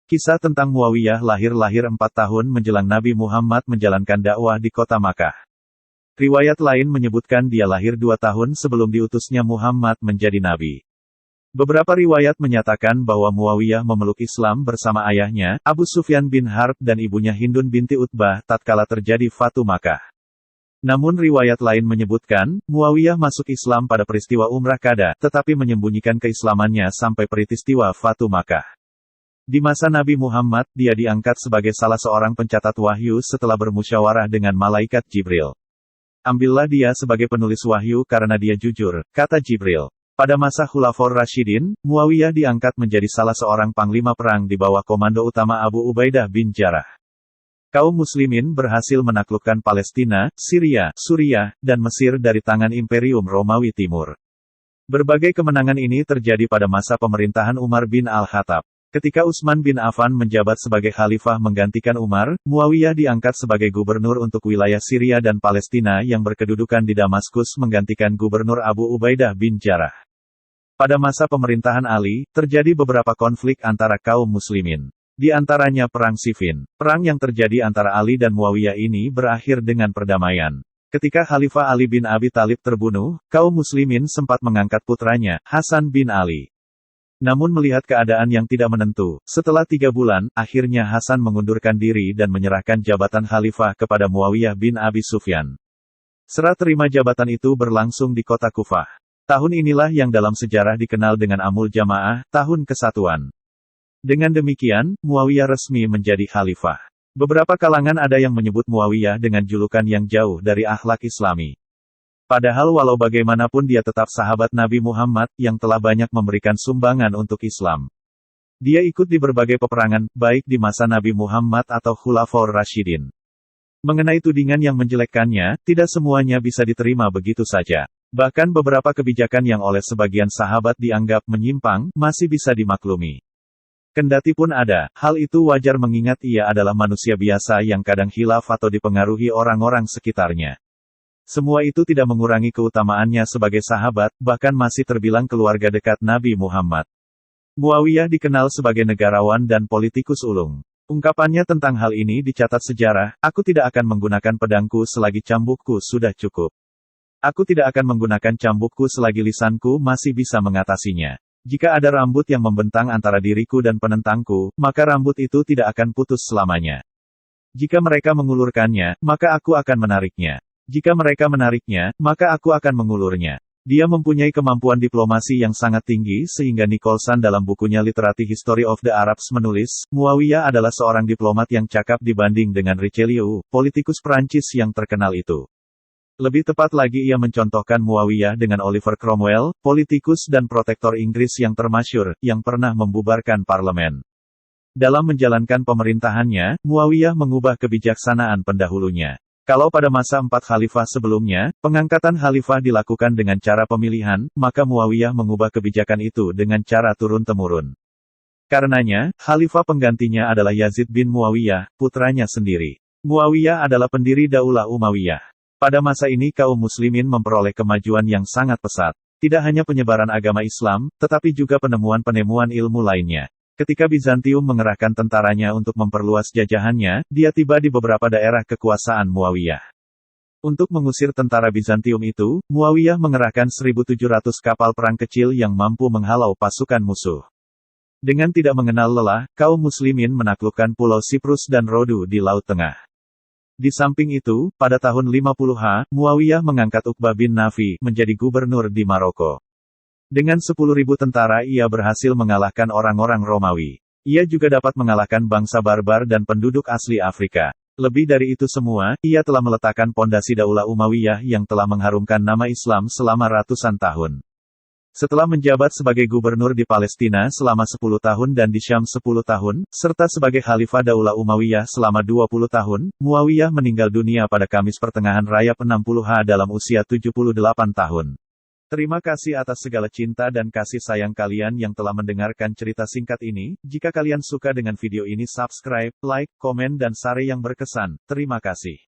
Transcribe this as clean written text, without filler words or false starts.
Kisah tentang Muawiyah lahir 4 tahun menjelang Nabi Muhammad menjalankan dakwah di kota Makkah. Riwayat lain menyebutkan dia lahir 2 tahun sebelum diutusnya Muhammad menjadi nabi. Beberapa riwayat menyatakan bahwa Muawiyah memeluk Islam bersama ayahnya, Abu Sufyan bin Harb dan ibunya Hindun binti Utbah tatkala terjadi Fatu Makkah. Namun riwayat lain menyebutkan, Muawiyah masuk Islam pada peristiwa Umrah Qada, tetapi menyembunyikan keislamannya sampai peristiwa Fatu Makkah. Di masa Nabi Muhammad, dia diangkat sebagai salah seorang pencatat wahyu setelah bermusyawarah dengan malaikat Jibril. Ambillah dia sebagai penulis wahyu karena dia jujur, kata Jibril. Pada masa Khulafaur Rasyidin, Muawiyah diangkat menjadi salah seorang panglima perang di bawah komando utama Abu Ubaidah bin Jarrah. Kaum muslimin berhasil menaklukkan Palestina, Syria, Suriah, dan Mesir dari tangan Imperium Romawi Timur. Berbagai kemenangan ini terjadi pada masa pemerintahan Umar bin Al-Khattab. Ketika Utsman bin Affan menjabat sebagai khalifah menggantikan Umar, Muawiyah diangkat sebagai gubernur untuk wilayah Syria dan Palestina yang berkedudukan di Damaskus menggantikan gubernur Abu Ubaidah bin Jarrah. Pada masa pemerintahan Ali, terjadi beberapa konflik antara kaum muslimin. Di antaranya Perang Siffin. Perang yang terjadi antara Ali dan Muawiyah ini berakhir dengan perdamaian. Ketika Khalifah Ali bin Abi Thalib terbunuh, kaum muslimin sempat mengangkat putranya, Hasan bin Ali. Namun melihat keadaan yang tidak menentu, setelah 3 bulan, akhirnya Hasan mengundurkan diri dan menyerahkan jabatan khalifah kepada Muawiyah bin Abi Sufyan. Serah terima jabatan itu berlangsung di kota Kufah. Tahun inilah yang dalam sejarah dikenal dengan Amul Jamaah, Tahun Kesatuan. Dengan demikian, Muawiyah resmi menjadi khalifah. Beberapa kalangan ada yang menyebut Muawiyah dengan julukan yang jauh dari akhlak Islami. Padahal walau bagaimanapun dia tetap sahabat Nabi Muhammad, yang telah banyak memberikan sumbangan untuk Islam. Dia ikut di berbagai peperangan, baik di masa Nabi Muhammad atau Khulafaur Rasyidin. Mengenai tudingan yang menjelekkannya, tidak semuanya bisa diterima begitu saja. Bahkan beberapa kebijakan yang oleh sebagian sahabat dianggap menyimpang, masih bisa dimaklumi. Kendati pun ada, hal itu wajar mengingat ia adalah manusia biasa yang kadang khilaf atau dipengaruhi orang-orang sekitarnya. Semua itu tidak mengurangi keutamaannya sebagai sahabat, bahkan masih terbilang keluarga dekat Nabi Muhammad. Muawiyah dikenal sebagai negarawan dan politikus ulung. Ungkapannya tentang hal ini dicatat sejarah, "Aku tidak akan menggunakan pedangku selagi cambukku sudah cukup. Aku tidak akan menggunakan cambukku selagi lisanku masih bisa mengatasinya. Jika ada rambut yang membentang antara diriku dan penentangku, maka rambut itu tidak akan putus selamanya. Jika mereka mengulurkannya, maka aku akan menariknya. Jika mereka menariknya, maka aku akan mengulurnya." Dia mempunyai kemampuan diplomasi yang sangat tinggi sehingga Nicholson dalam bukunya Literary History of the Arabs menulis, Muawiyah adalah seorang diplomat yang cakap dibanding dengan Richelieu, politikus Prancis yang terkenal itu. Lebih tepat lagi ia mencontohkan Muawiyah dengan Oliver Cromwell, politikus dan protektor Inggris yang termasyhur, yang pernah membubarkan parlemen. Dalam menjalankan pemerintahannya, Muawiyah mengubah kebijaksanaan pendahulunya. Kalau pada masa 4 khalifah sebelumnya, pengangkatan khalifah dilakukan dengan cara pemilihan, maka Muawiyah mengubah kebijakan itu dengan cara turun-temurun. Karenanya, khalifah penggantinya adalah Yazid bin Muawiyah, putranya sendiri. Muawiyah adalah pendiri Daulah Umayyah. Pada masa ini kaum muslimin memperoleh kemajuan yang sangat pesat. Tidak hanya penyebaran agama Islam, tetapi juga penemuan-penemuan ilmu lainnya. Ketika Bizantium mengerahkan tentaranya untuk memperluas jajahannya, dia tiba di beberapa daerah kekuasaan Muawiyah. Untuk mengusir tentara Bizantium itu, Muawiyah mengerahkan 1.700 kapal perang kecil yang mampu menghalau pasukan musuh. Dengan tidak mengenal lelah, kaum muslimin menaklukkan Pulau Siprus dan Rodu di Laut Tengah. Di samping itu, pada tahun 50-ha, Muawiyah mengangkat Uqbah bin Nafi menjadi gubernur di Maroko. Dengan 10.000 tentara ia berhasil mengalahkan orang-orang Romawi. Ia juga dapat mengalahkan bangsa barbar dan penduduk asli Afrika. Lebih dari itu semua, ia telah meletakkan pondasi Daulah Umayyah yang telah mengharumkan nama Islam selama ratusan tahun. Setelah menjabat sebagai gubernur di Palestina selama 10 tahun dan di Syam 10 tahun, serta sebagai khalifah Daulah Umayyah selama 20 tahun, Muawiyah meninggal dunia pada Kamis Pertengahan Rayab 60-ha dalam usia 78 tahun. Terima kasih atas segala cinta dan kasih sayang kalian yang telah mendengarkan cerita singkat ini. Jika kalian suka dengan video ini subscribe, like, komen dan share yang berkesan. Terima kasih.